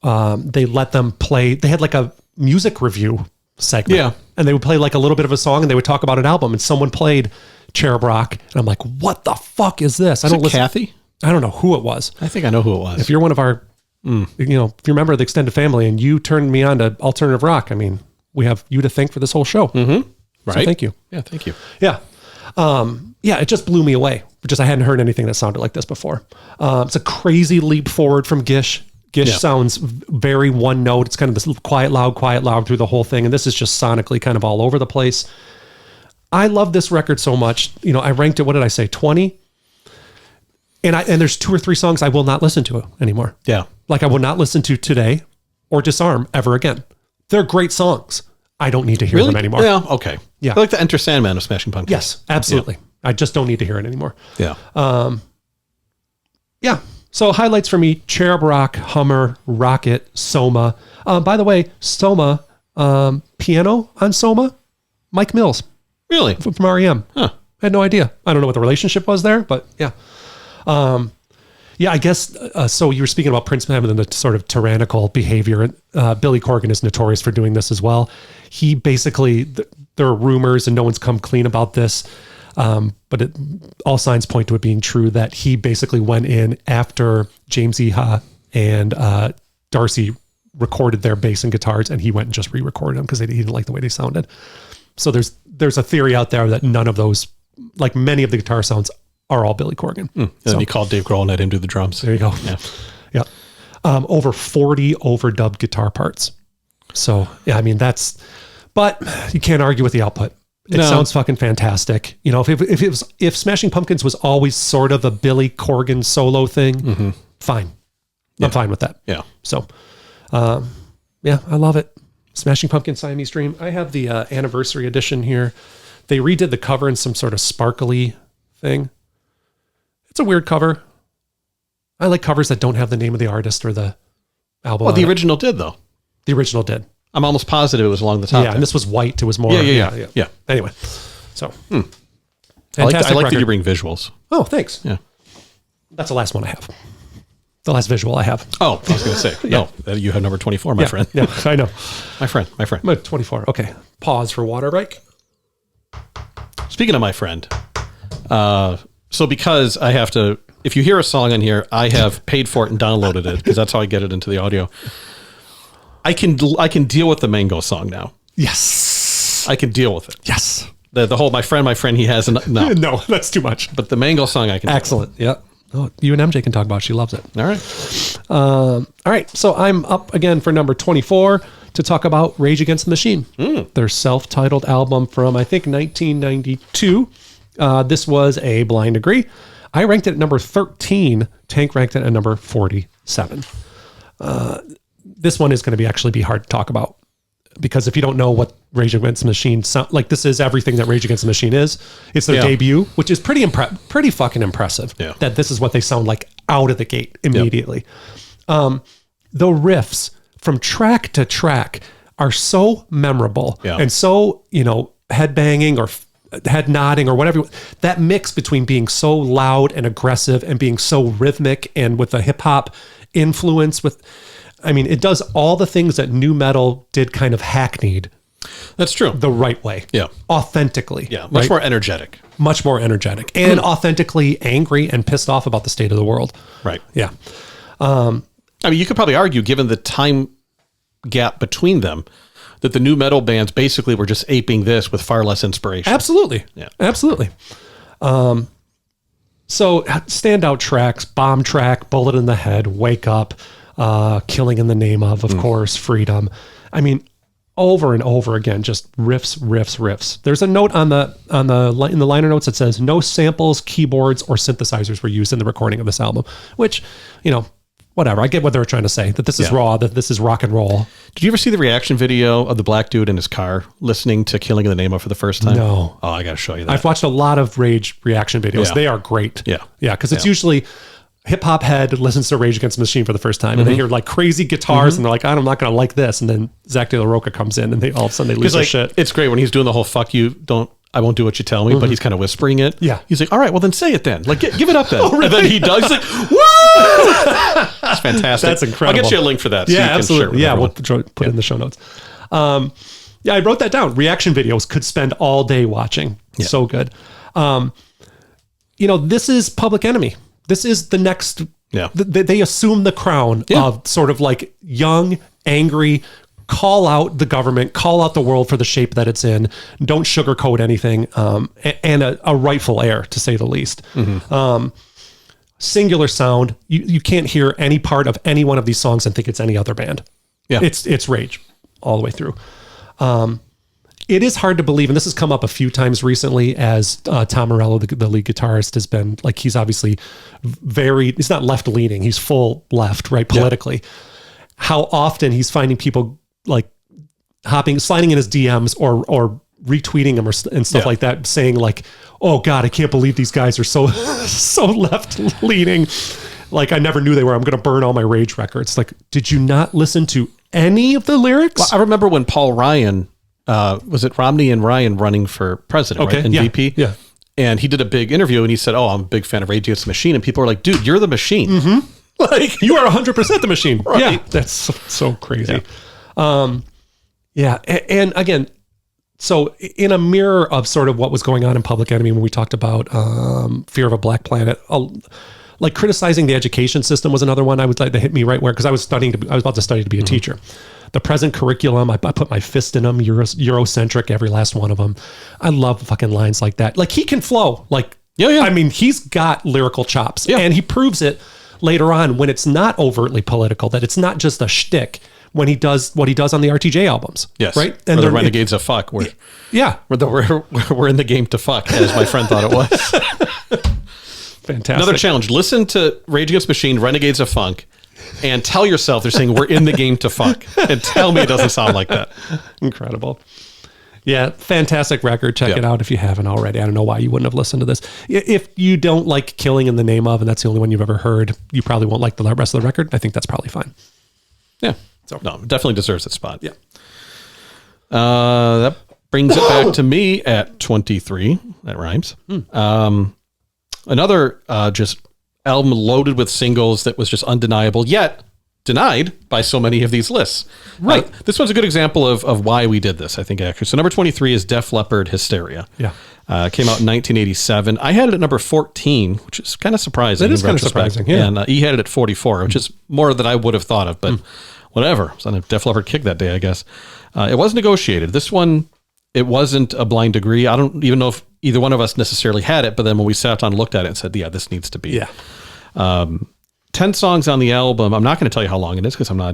they let them play, they had like a music review segment. Yeah. And they would play like a little bit of a song, and they would talk about an album, and someone played Cherub Rock, and I'm like, what the fuck is this? Is it Kathy? I don't know who it was. I think I know who it was. If you're one of our, if you're a member of the extended family and you turned me on to alternative rock, I mean, we have you to thank for this whole show. Mm-hmm. Right. So thank you. Yeah, thank you. Yeah. Yeah, it just blew me away. Just I hadn't heard anything that sounded like this before. It's a crazy leap forward from Gish. Gish sounds very one note. It's kind of this quiet, loud through the whole thing. And this is just sonically kind of all over the place. I love this record so much. You know, I ranked it, what did I say, 20? And there's 2 or 3 songs I will not listen to anymore. Yeah. Like I will not listen to Today or Disarm ever again. They're great songs. I don't need to hear them anymore. Yeah, okay. Yeah. I like the Enter Sandman of Smashing Pumpkins. Yes, absolutely. Yeah. I just don't need to hear it anymore. Yeah. Yeah. So highlights for me, Cherub Rock, Hummer, Rocket, Soma. By the way, Soma, piano on Soma, Mike Mills. Really? From REM. Huh. I had no idea. I don't know what the relationship was there, but yeah. Yeah, I guess, so you were speaking about Prince having the sort of tyrannical behavior. Billy Corgan is notorious for doing this as well. He basically, there are rumors and no one's come clean about this, but all signs point to it being true that he basically went in after James Iha and Darcy recorded their bass and guitars, and he went and just re-recorded them because he didn't like the way they sounded. So there's a theory out there that none of those, like many of the guitar sounds, are all Billy Corgan. And then he called Dave Grohl and had him do the drums. There you go. Yeah. Over 40 overdubbed guitar parts. So, yeah, I mean, but you can't argue with the output. It sounds fucking fantastic. You know, if Smashing Pumpkins was always sort of a Billy Corgan solo thing, fine. I'm fine with that. Yeah. So, yeah, I love it. Smashing Pumpkins Siamese Dream. I have the anniversary edition here. They redid the cover in some sort of sparkly thing. It's a weird cover. I like covers that don't have the name of the artist or the album. Well, the original did, though. The original did. I'm almost positive it was along the top. Yeah, and this was white. It was more. Yeah. Anyway, so. I like that record. you bring visuals. Oh, thanks. Yeah. That's the last one I have. The last visual I have. Oh, I was going to say. No, you have number 24, my friend. Yeah, I know. My friend. I'm at 24. Okay. Pause for water break. Speaking of my friend, so because I have to, if you hear a song on here, I have paid for it and downloaded it because that's how I get it into the audio. I can deal with the Mango song now. Yes. I can deal with it. Yes. The whole my friend he has no. No, that's too much. But the Mango song I can. Excellent. Yeah. Oh, you and MJ can talk about it. She loves it. All right. All right. So I'm up again for number 24 to talk about Rage Against the Machine. Their self-titled album from, I think, 1992. This was a blind degree. I ranked it at number 13. Tank ranked it at number 47. This one is going to actually be hard to talk about because if you don't know what Rage Against the Machine sound like, this is everything that Rage Against the Machine is. It's their debut, which is pretty fucking impressive. Yeah. That this is what they sound like out of the gate immediately. Yep. The riffs from track to track are so memorable and so, head banging or head nodding or whatever. That mix between being so loud and aggressive and being so rhythmic and with a hip hop influence it does all the things that nu metal did kind of hackneyed. That's true. The right way. Yeah. Authentically. Yeah. Much more energetic. Much more energetic and authentically angry and pissed off about the state of the world. Right. Yeah. You could probably argue, given the time gap between them, that the nu metal bands basically were just aping this with far less inspiration. Absolutely. Yeah. Absolutely. So standout tracks, Bomb Track, Bullet in the Head, Wake Up, Killing in the Name of course, Freedom. Over and over again, just riffs. There's a note in the liner notes that says no samples, keyboards, or synthesizers were used in the recording of this album, which, whatever. I get what they were trying to say, that this is raw, that this is rock and roll. Did you ever see the reaction video of the black dude in his car listening to Killing in the Name of for the first time? No. Oh, I got to show you that. I've watched a lot of Rage reaction videos. Yeah. They are great. Yeah. Yeah, because it's usually hip hop head listens to Rage Against the Machine for the first time, and they hear like crazy guitars, and they're like, I'm not going to like this. And then Zach De La Rocha comes in, and they all of a sudden they lose their shit. It's great when he's doing the whole "fuck you, I won't do what you tell me," but he's kind of whispering it. Yeah, he's like, "All right, well then say it then. Like, give it up then." And then he does. He's like, "Woo!" That's fantastic. That's incredible. I'll get you a link for that. Yeah, absolutely. Yeah, we'll put it in the show notes. Yeah, I wrote that down. Reaction videos could spend all day watching. Yeah. So good. This is Public Enemy. This is the next. Yeah. They assume the crown of sort of like young, angry, call out the government, call out the world for the shape that it's in. Don't sugarcoat anything. And a rightful heir, to say the least. Singular sound. You can't hear any part of any one of these songs and think it's any other band. Yeah. It's Rage all the way through. It is hard to believe, and this has come up a few times recently, as Tom Morello, the lead guitarist, has been like, he's obviously he's not left leaning, he's full left, right, politically. Yeah. How often he's finding people like sliding in his DMs or retweeting him and stuff like that, saying like, "Oh God, I can't believe these guys are so left leaning. Like, I never knew they were. I'm going to burn all my Rage records." Like, did you not listen to any of the lyrics? Well, I remember when Paul Ryan, was it Romney and Ryan running for president, right? And VP? Yeah. And he did a big interview and he said, "Oh, I'm a big fan of Rage Against the Machine." And people were like, "Dude, you're the machine." Mm-hmm. Like, you are 100% the machine. Right. Yeah. That's so crazy. Yeah. And again, so in a mirror of sort of what was going on in Public Enemy when we talked about Fear of a Black Planet, like criticizing the education system was another one I would like to hit me right where, because I was about to study to be a teacher. The present curriculum, I put my fist in them, Eurocentric, every last one of them. I love fucking lines like that. Like, he can flow. Like, I mean, he's got lyrical chops, and he proves it later on when it's not overtly political, that it's not just a shtick when he does what he does on the RTJ albums. Yes. Right? And the Renegades of Fuck. We're in the game to fuck, as my friend thought it was. Fantastic. Another challenge. Listen to Rage Against the Machine, Renegades of Funk, and tell yourself they're saying we're in the game to fuck. And tell me it doesn't sound like that. Incredible. Yeah, fantastic record. Check it out if you haven't already. I don't know why you wouldn't have listened to this. If you don't like Killing in the Name of, and that's the only one you've ever heard, you probably won't like the rest of the record. I think that's probably fine. Yeah. So no, definitely deserves its spot. Yeah. That brings it back to me at 23. That rhymes. Another just album loaded with singles that was just undeniable, yet denied by so many of these lists. Right. This one's a good example of why we did this, I think, actually. So number 23 is Def Leppard, Hysteria. Yeah. Came out in 1987. I had it at number 14, which is kind of surprising. It is kind of surprising, yeah. And he had it at 44, which is more than I would have thought of, but whatever. I was on a Def Leppard kick that day, I guess. It was negotiated. This one, it wasn't a blind degree. I don't even know if either one of us necessarily had it, but then when we sat down and looked at it and said, yeah, this needs to be. Yeah. 10 songs on the album. I'm not going to tell you how long it is because I'm not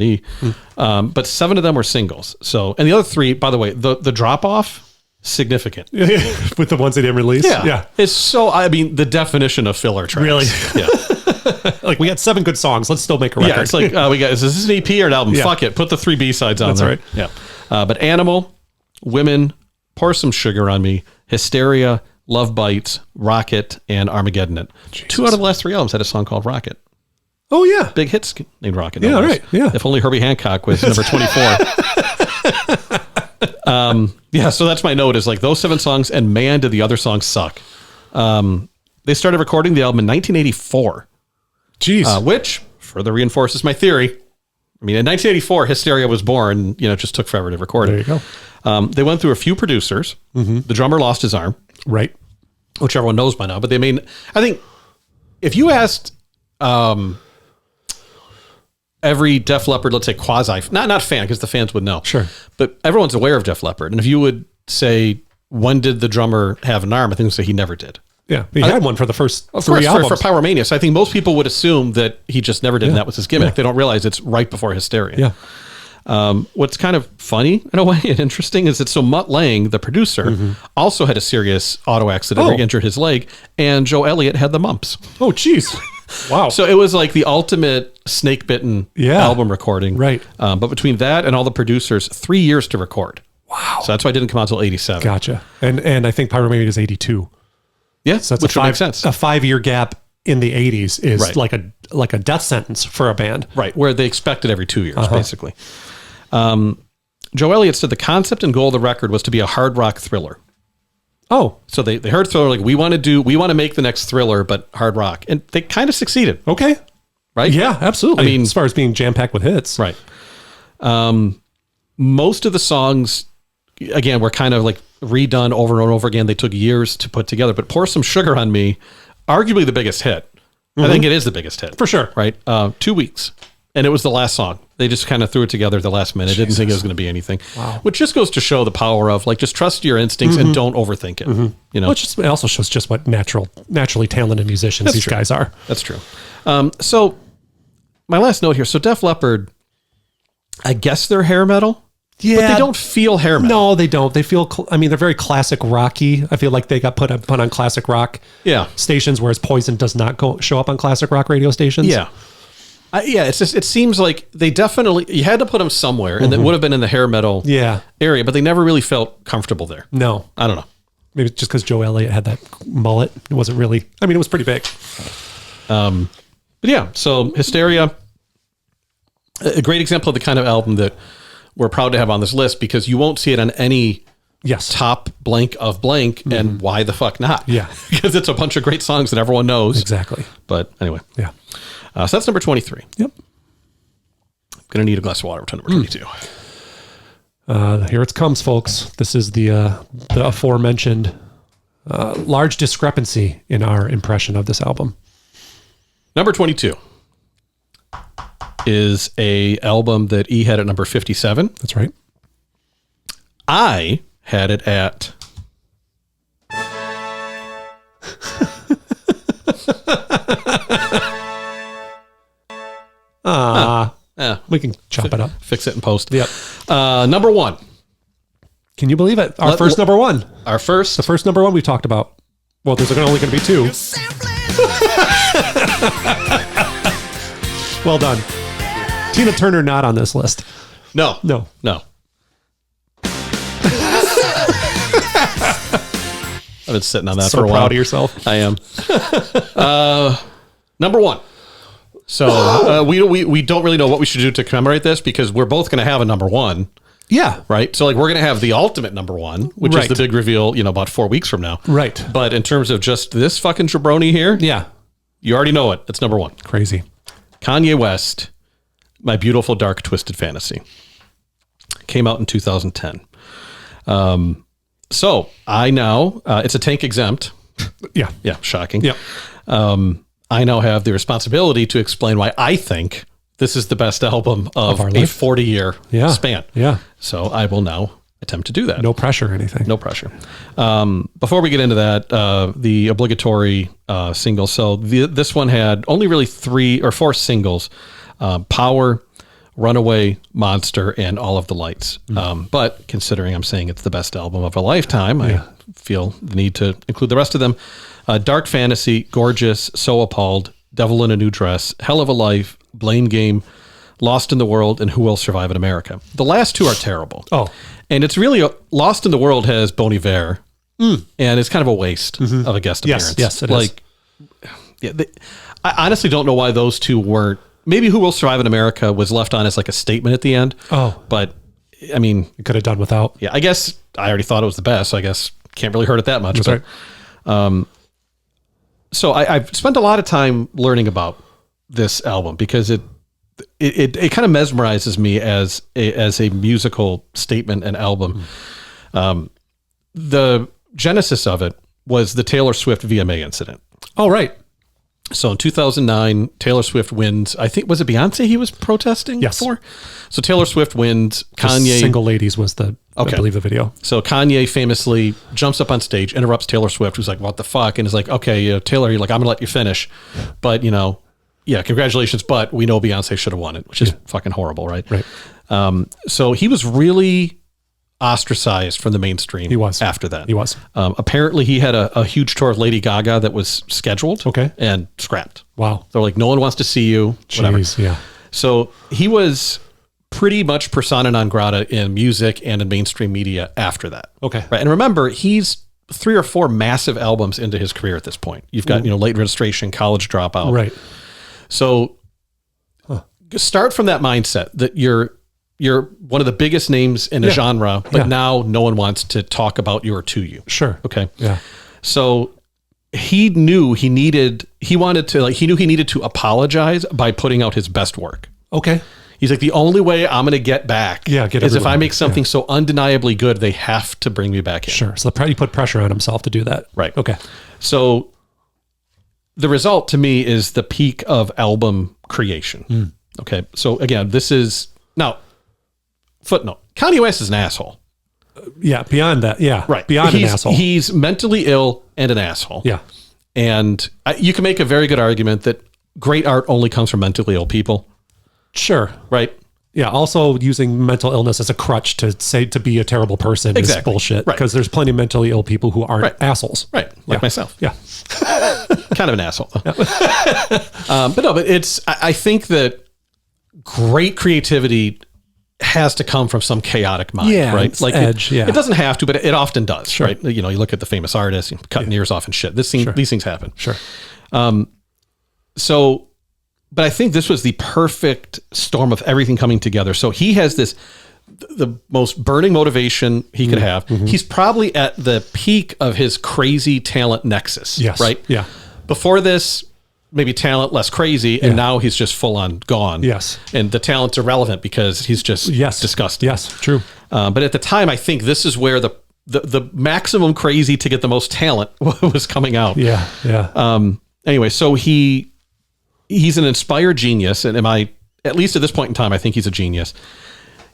but 7 of them were singles. So, and the other 3, by the way, the drop off, significant. With the ones they didn't release? Yeah. It's so, I mean, the definition of filler tracks. Really? Yeah. Like, we had 7 good songs. Let's still make a record. Yeah, it's like, is this an EP or an album? Fuck it. Put the 3 B-sides on there. That's right. Yeah. But Animal, Women, Pour Some Sugar on Me, Hysteria, Love Bites, Rocket, and Armageddon It. Jesus. 2 out of the last 3 albums had a song called Rocket. Oh, yeah. Big hits named Rocket. Yeah, right. Yeah. If only Herbie Hancock was number 24. So that's my note, is like those 7 songs, and man, did the other songs suck. They started recording the album in 1984. Jeez. Which further reinforces my theory. I mean, in 1984, Hysteria was born, it just took forever to record it. There you go. They went through a few producers. The drummer lost his arm. Right. Which everyone knows by now, but I think if you asked, every Def Leppard, let's say quasi, not fan, because the fans would know. Sure. But everyone's aware of Def Leppard. And if you would say, when did the drummer have an arm? I think they say he never did. Yeah. He had one for the first 3 albums. For Pyromania. So I think most people would assume that he just never did, and that was his gimmick. They don't realize it's right before Hysteria. Yeah. What's kind of funny in a way and interesting is that Mutt Lange, the producer, also had a serious auto accident where he injured his leg, and Joe Elliott had the mumps. Oh, geez. Wow. So it was like the ultimate snake-bitten album recording. Right. But between that and all the producers, 3 years to record. Wow. So that's why it didn't come out until 87. Gotcha. And I think Pyromania is 82. Yeah, so that's which makes sense. A 5-year gap in the 80s is like like a death sentence for a band. Right, where they expect it every 2 years, basically. Joe Elliott said the concept and goal of the record was to be a hard rock thriller. Oh, So they heard Thriller, like, we want to make the next Thriller, but hard rock. And they kind of succeeded. okay. Right? Yeah, absolutely. I mean, as far as being jam-packed with hits. Right. Most of the songs, again, were kind of like redone over and over again. They took years to put together, but Pour Some Sugar on Me, arguably the biggest hit. I think it is the biggest hit. For sure. Right? 2 weeks. And it was the last song. They just kind of threw it together at the last minute. Didn't think it was going to be anything. Wow. Which just goes to show the power of, like, just trust your instincts and don't overthink it. You know, It also shows just what naturally talented musicians these guys are. That's true. So my last note here. So Def Leppard, I guess they're hair metal. Yeah. But they don't feel hair metal. No, they don't. They feel, they're very classic rocky. I feel like they got put on classic rock Yeah. stations, whereas Poison does not show up on classic rock radio stations. Yeah. It's just, it seems like they definitely, you had to put them somewhere, and it would have been in the hair metal area, but they never really felt comfortable there. No. I don't know. Maybe just because Joe Elliott had that mullet. It wasn't really, it was pretty big. But yeah, so Hysteria, a great example of the kind of album that we're proud to have on this list, because you won't see it on any top blank of blank, and why the fuck not? Yeah. Because it's a bunch of great songs that everyone knows. Exactly. But anyway. Yeah. So that's number 23. Yep. I'm going to need a glass of water to number 22. Here it comes, folks. This is the aforementioned large discrepancy in our impression of this album. Number 22 is a album that E had at number 57. That's right. I had it at We can chop it up. fix it in post. Yep. Number 1. Can you believe it? Our first number one. Our first. The first number one we've talked about. Well, there's only going to be 2. Well done. Tina Turner not on this list. No. I've been sitting on that So for a while. proud of yourself. I am. Number 1. So we don't really know what we should do to commemorate this, because we're both going to have a number 1, Yeah. right? So like we're going to have the ultimate number 1, which is Right. the big reveal, about 4 weeks from now. Right. But in terms of just this fucking jabroni here, Yeah. you already know it. It's number 1. Crazy. Kanye West, My Beautiful Dark Twisted Fantasy. Came out in 2010. So I now, it's a tank exempt. Yeah. Yeah, shocking. Yep. I now have the responsibility to explain why I think this is the best album of our a life. 40-year Yeah. span. Yeah. So I will now attempt to do that. No pressure or anything. No pressure. Before we get into that, the obligatory single. So this one had only really 3 or 4 singles: Power, Runaway, Monster, and All of the Lights. But considering I'm saying it's the best album of a lifetime, I feel the need to include the rest of them. Dark Fantasy, Gorgeous, So Appalled, Devil in a New Dress, Hell of a Life, Blame Game, Lost in the World, and Who Will Survive in America. The last 2 are terrible. Oh. And it's really, Lost in the World has Bon Iver, and it's kind of a waste of a guest appearance. Yes, it is. Yeah, I honestly don't know why those 2 weren't. Maybe Who Will Survive in America was left on as like a statement at the end. Oh. But, I mean, You could have done without. yeah, I guess I already thought it was the best, so I guess can't really hurt it that much. That's right. So I've spent a lot of time learning about this album, because it kind of mesmerizes me as a musical statement and album. The genesis of it was the Taylor Swift VMA incident. Oh, right. So in 2009, Taylor Swift wins. I think, was it Beyonce he was protesting Yes. for? So Taylor Swift wins. Kanye. Single Ladies was I believe, the video. So Kanye famously jumps up on stage, interrupts Taylor Swift, who's like, what the fuck? And is like, okay, Taylor, you're like, I'm going to let you finish. But, yeah, congratulations. But we know Beyonce should have won it, which is fucking horrible, right? Right. So he was really ostracized from the mainstream. He was. After that. He was. Apparently he had a huge tour of Lady Gaga that was scheduled. Okay. And scrapped. Wow. They're like, no one wants to see you. Whatever. Jeez, yeah. So he was pretty much persona non grata in music and in mainstream media after that. Okay. Right. And remember, he's 3 or 4 massive albums into his career at this point. You've got, Late Registration, College Dropout. Right. So start from that mindset that you're one of the biggest names in a genre, but now no one wants to talk about you or to you. Sure. Okay. Yeah. So he knew he needed to apologize by putting out his best work. Okay. He's like, the only way I'm going to get back is if I make something so undeniably good, they have to bring me back in. Sure. So he put pressure on himself to do that. Right. Okay. So the result to me is the peak of album creation. Okay. So again, this is now footnote. Kanye West is an asshole. Yeah. Beyond that. Yeah. Right. Beyond an asshole. He's mentally ill and an asshole. Yeah. And you can make a very good argument that great art only comes from mentally ill people. Sure. Right. Yeah. Also using mental illness as a crutch to be a terrible person is bullshit. Because there's plenty of mentally ill people who aren't assholes. Right. Like myself. Yeah. Kind of an asshole. But it's, I think that great creativity has to come from some chaotic mind, right? Like edge, it doesn't have to, but it often does, right? You know, you look at the famous artists, cutting ears off and shit. These things happen. Sure. But I think this was the perfect storm of everything coming together. So he has the most burning motivation he could have. He's probably at the peak of his crazy talent nexus, right? Yeah. Before this, maybe talent less crazy, and now he's just full on gone. Yes. And the talent's irrelevant because he's just disgusting. Yes, true. But at the time, I think this is where the maximum crazy to get the most talent was coming out. Yeah, yeah. Anyway, so he's an inspired genius, and at least at this point in time, I think he's a genius.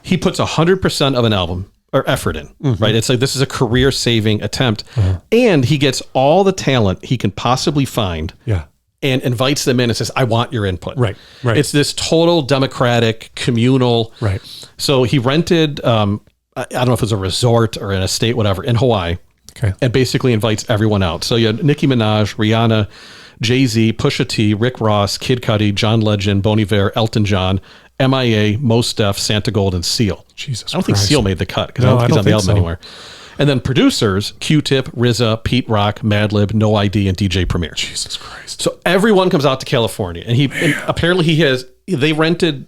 He puts 100% of an album or effort in, right? It's like, this is a career-saving attempt, and he gets all the talent he can possibly find. Yeah. And invites them in and says, I want your input. Right. It's this total democratic, communal. Right. So he rented, I don't know if it was a resort or an estate, whatever, in Hawaii. Okay. And basically invites everyone out. So you had Nicki Minaj, Rihanna, Jay-Z, Pusha T, Rick Ross, Kid Cudi, John Legend, Bon Iver, Elton John, MIA, Mos Def, Santa Gold, and Seal. Jesus I don't think Seal made the cut because I No, don't think he's on the think album so. anywhere. And then producers, Q-Tip, RZA, Pete Rock, Madlib, No ID, and DJ Premier. Jesus Christ. So everyone comes out to California, and apparently they rented,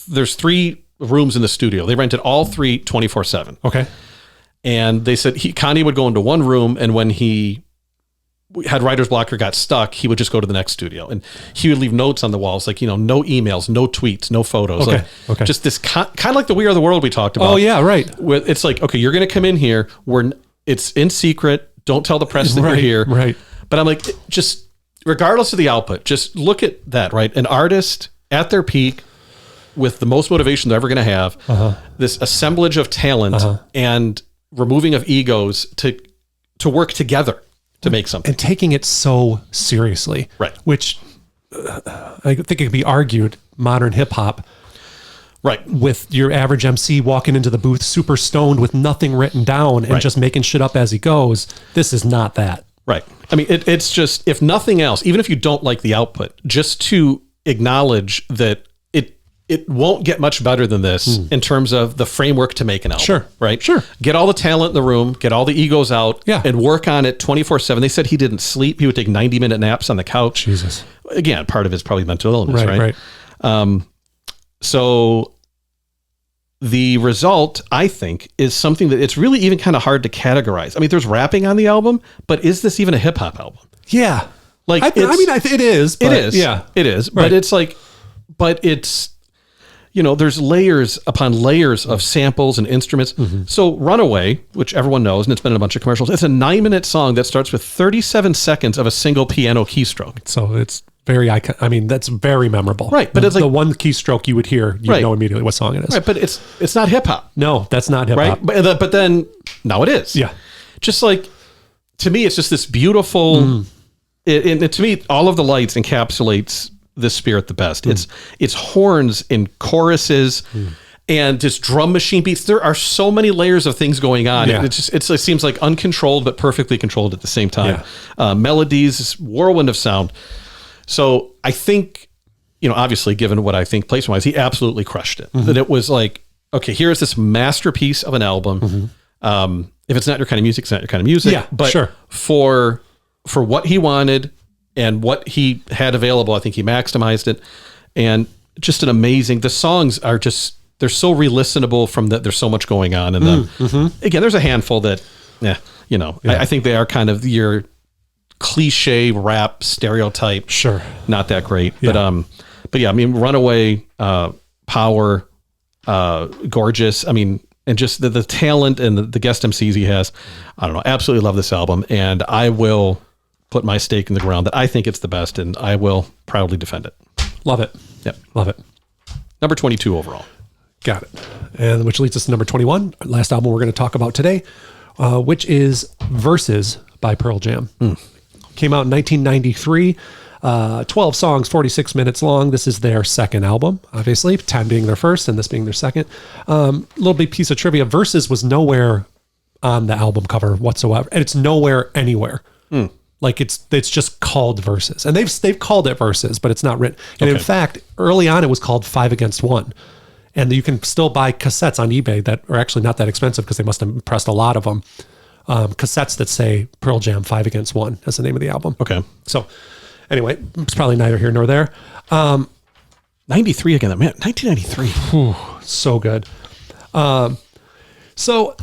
there's 3 rooms in the studio. They rented all 3 24/7. Okay. And they said Kanye would go into one room, and when he had writer's block or got stuck, he would just go to the next studio, and he would leave notes on the walls, like, no emails, no tweets, no photos. Okay. Okay. Just this kind of like the We Are the World we talked about. Oh yeah. Right. Where it's like, okay, you're going to come in here. It's in secret. Don't tell the press that you're here. Right. But I'm like, just regardless of the output, just look at that, right? An artist at their peak with the most motivation they're ever going to have, this assemblage of talent and removing of egos to work together to make something. And taking it so seriously. Right. Which I think it could be argued modern hip hop. Right. With your average MC walking into the booth super stoned with nothing written down and just making shit up as he goes. This is not that. Right. I mean, it's just, if nothing else, even if you don't like the output, just to acknowledge that it won't get much better than this in terms of the framework to make an album. Sure. Right? Sure. Get all the talent in the room, get all the egos out, and work on it 24/7. They said he didn't sleep. He would take 90-minute naps on the couch. Jesus. Again, part of it's probably mental illness, right? Right. So the result, I think, is something that it's really even kind of hard to categorize. I mean, there's rapping on the album, but is this even a hip hop album? Yeah. Like, it is. But it is. Yeah. It is. Right. But it's like, there's layers upon layers of samples and instruments. So Runaway, which everyone knows, and it's been in a bunch of commercials, it's a 9-minute song that starts with 37 seconds of a single piano keystroke. So it's very iconic. I mean, that's very memorable. Right. But it's like the one keystroke you would hear, you know immediately what song it is. Right. But it's not hip hop. No, that's not hip hop. Right. But then now it is. Yeah. Just like, to me, it's just this beautiful, to me, all of the lights encapsulates this spirit the best. It's horns and choruses and just drum machine beats. There are so many layers of things going on. Yeah. It seems like uncontrolled but perfectly controlled at the same time. Melodies, this whirlwind of sound. So I think, obviously, given what I think placement-wise, he absolutely crushed it. That it was like, okay, here's this masterpiece of an album. If it's not your kind of music, it's not your kind of music. Yeah, but sure. For what he wanted And what he had available, I think he maximized it. And just an amazing, the songs are just, they're so re-listenable from that. There's so much going on in them. Again, there's a handful that, I think they are kind of your cliche rap stereotype. Sure. Not that great. Yeah. But yeah, I mean, Runaway, Power, Gorgeous. I mean, and just the talent and the guest MCs he has. I don't know. Absolutely love this album. And I will put my stake in the ground that I think it's the best, and I will proudly defend it. Love it. Yep. Love it. Number 22 overall. Got it. And which leads us to number 21, last album we're going to talk about today, which is Verses by Pearl Jam. Came out in 1993. 12 songs, 46 minutes long. This is their second album, obviously, 10 being their first and this being their second. Little big piece of trivia. Verses was nowhere on the album cover whatsoever. And it's nowhere anywhere. Like it's just called Verses. And they've called it Verses, but it's not written. And in fact, early on it was called 5 Against 1. And you can still buy cassettes on eBay that are actually not that expensive because they must have pressed a lot of them. Cassettes that say Pearl Jam 5 Against 1 as the name of the album. Okay. So anyway, it's probably neither here nor there. 93 again, man, 1993. So good. So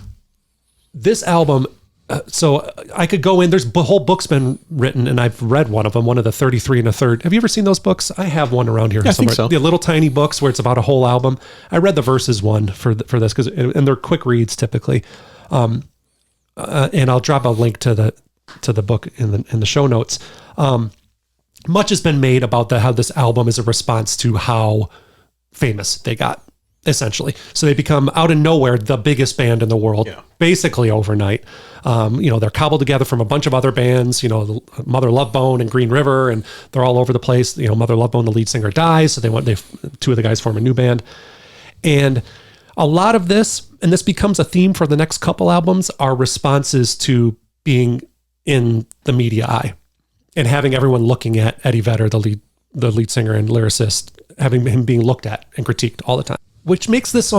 this album, so I could go in, there's a whole book's been written and I've read one of them, one of the 33 and a third. Have you ever seen those books? I have one around here somewhere. I think so. The little tiny books where it's about a whole album. I read the Verses one for this and they're quick reads typically. And I'll drop a link to the book in the show notes. Much has been made about how this album is a response to how famous they got, essentially. So they become out of nowhere the biggest band in the world, basically overnight. They're cobbled together from a bunch of other bands, Mother Love Bone and Green River, and they're all over the place. Mother Love Bone, the lead singer, dies, so two of the guys form a new band. And a lot of this, and this becomes a theme for the next couple albums, are responses to being in the media eye. And having everyone looking at Eddie Vedder, the lead singer and lyricist, having him being looked at and critiqued all the time, which makes this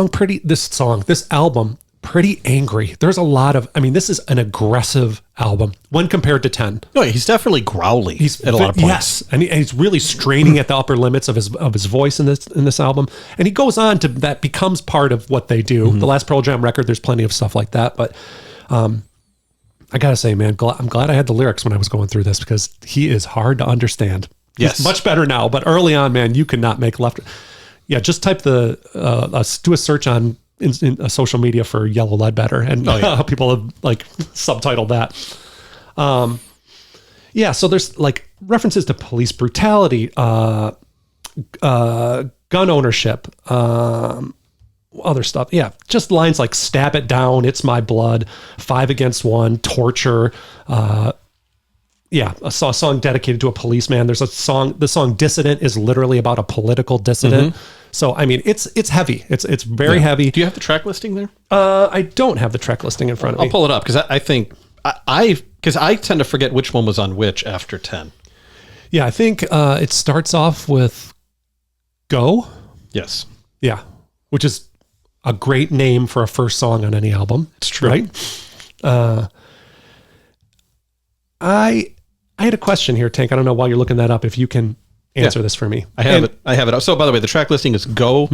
album pretty angry. There's a lot of, this is an aggressive album when compared to 10. No, he's definitely growly at a lot of points. Yes, and he's really straining at the upper limits of his voice in this album. And he goes on to, that becomes part of what they do. The last Pearl Jam record, there's plenty of stuff like that, but I gotta say, man, I'm glad I had the lyrics when I was going through this because he is hard to understand. Yes. He's much better now, but early on, man, you could not make left. Yeah, just type do a search on in social media for Yellow Ledbetter and how people have subtitled that. So there's references to police brutality, gun ownership, other stuff. Yeah. Just lines like stab it down. It's my blood. 5 Against 1, torture. I saw a song dedicated to a policeman. There's the song Dissident is literally about a political dissident. So, it's heavy. It's very heavy. Do you have the track listing there? I don't have the track listing in front of me. I'll pull it up because I think because I tend to forget which one was on which after 10. Yeah. I think it starts off with Go. Yes. Yeah. Which is a great name for a first song on any album. It's true. Right? I had a question here, Tank. I don't know while you're looking that up, if you can answer this for me. I have it. So by the way, the track listing is Go,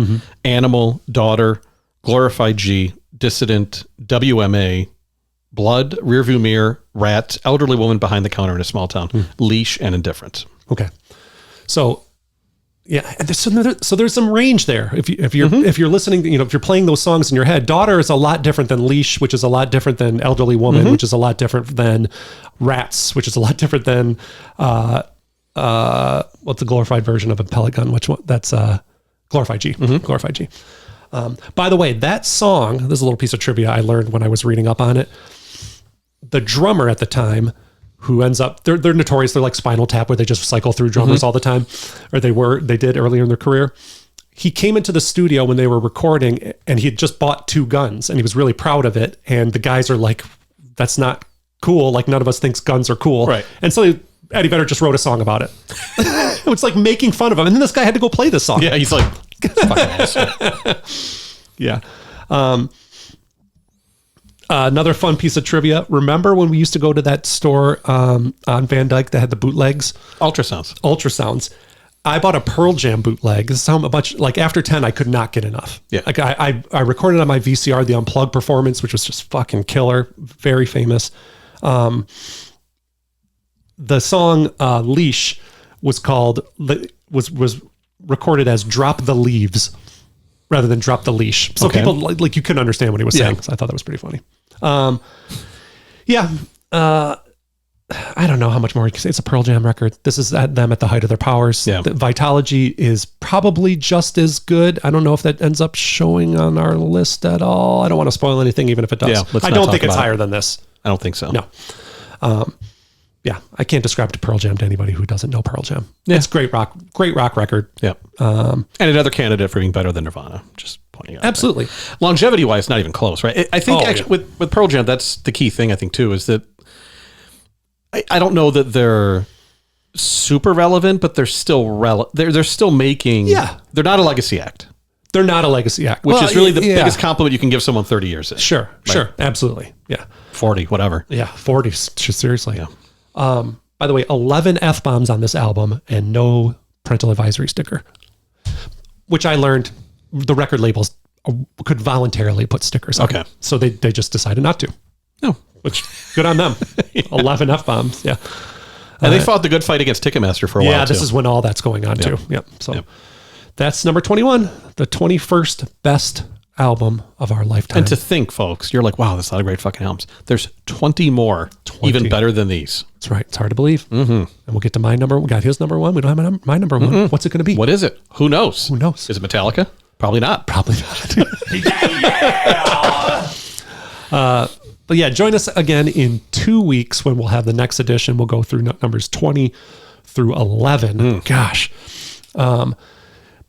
Animal, Daughter, Glorified G, Dissident, WMA, Blood, Rearview Mirror, Rat, Elderly Woman Behind the Counter in a Small Town, Leash, and Indifference. Okay. So yeah, so there's some range there. If you're listening, if you're playing those songs in your head, Daughter is a lot different than Leash, which is a lot different than Elderly Woman, which is a lot different than Rats, which is a lot different than what's the glorified version of a pellet gun? Which one? That's Glorified G. Glorified G. By the way, that song, this is a little piece of trivia I learned when I was reading up on it. The drummer at the time, who ends up, they're notorious. They're like Spinal Tap, where they just cycle through drummers all the time, or they did earlier in their career. He came into the studio when they were recording and he had just bought 2 guns and he was really proud of it. And the guys are like, that's not cool. Like none of us thinks guns are cool. Right. And so Eddie Vedder just wrote a song about it. It was like making fun of him. And then this guy had to go play this song. Yeah. He's like, fucking awesome. Yeah. Another fun piece of trivia. Remember when we used to go to that store on Van Dyke that had the bootlegs? Ultrasounds. I bought a Pearl Jam bootleg. This is how much, like after 10, I could not get enough. Yeah. Like I recorded on my VCR the Unplugged performance, which was just fucking killer. Very famous. The song Leash was was recorded as Drop the Leaves rather than Drop the Leash. So people like you couldn't understand what he was saying. So I thought that was pretty funny. I don't know how much more you can say. It's a Pearl Jam record. This is them at the height of their powers. Yeah. The Vitalogy is probably just as good. I don't know if that ends up showing on our list at all. I don't want to spoil anything, even if it does. Yeah, I don't think it's higher than this. I don't think so. No. I can't describe to Pearl Jam to anybody who doesn't know Pearl Jam. Yeah. It's great rock record. Yeah. And another candidate for being better than Nirvana. Just pointing out. Absolutely. Longevity wise, not even close, right? I think with Pearl Jam, that's the key thing, I think, too, is that I don't know that they're super relevant, but they're still they're still making. Yeah. They're not a legacy act. They're not a legacy act. Which is really the biggest compliment you can give someone 30 years in. Sure. Absolutely. Yeah. 40, whatever. Yeah. 40. Seriously. Yeah. By the way, 11 F-bombs on this album and no parental advisory sticker, which I learned the record labels could voluntarily put stickers on. Okay. So they just decided not to. No. Which, good on them. 11 F-bombs. Yeah. And they fought the good fight against Ticketmaster for a while, yeah, this is when all that's going on, too. Yep. So that's number 21, the 21st best album of our lifetime. And to think, folks, you're like, wow, that's a lot of great fucking albums. There's 20 more, even better than these. That's right. It's hard to believe. Mm-hmm. And we'll get to my number. We got his number one. We don't have my number one. What's it going to be? What is it? Who knows? Who knows? Is it Metallica? Probably not. Probably not. But yeah, join us again in 2 weeks when we'll have the next edition. We'll go through numbers 20 through 11. Gosh.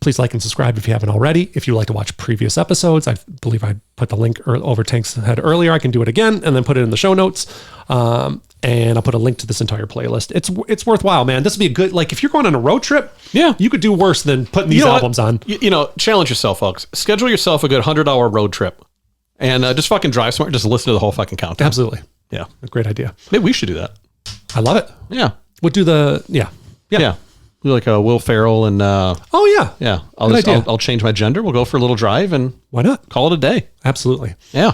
Please like and subscribe if you haven't already. If you'd like to watch previous episodes, I believe I put the link over Tank's head earlier. I can do it again and then put it in the show notes. And I'll put a link to this entire playlist. It's worthwhile, man. This would be a good, like if you're going on a road trip, you could do worse than putting these albums on. Challenge yourself, folks. Schedule yourself a good 100-hour road trip and just fucking drive somewhere. Just listen to the whole fucking countdown. Absolutely. Yeah. A great idea. Maybe we should do that. I love it. Yeah. We'll do Yeah. Do like a Will Ferrell and yeah. I'll change my gender. We'll go for a little drive and why not? Call it a day. Absolutely. Yeah.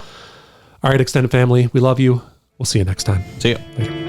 All right, extended family. We love you. We'll see you next time. See you. Later.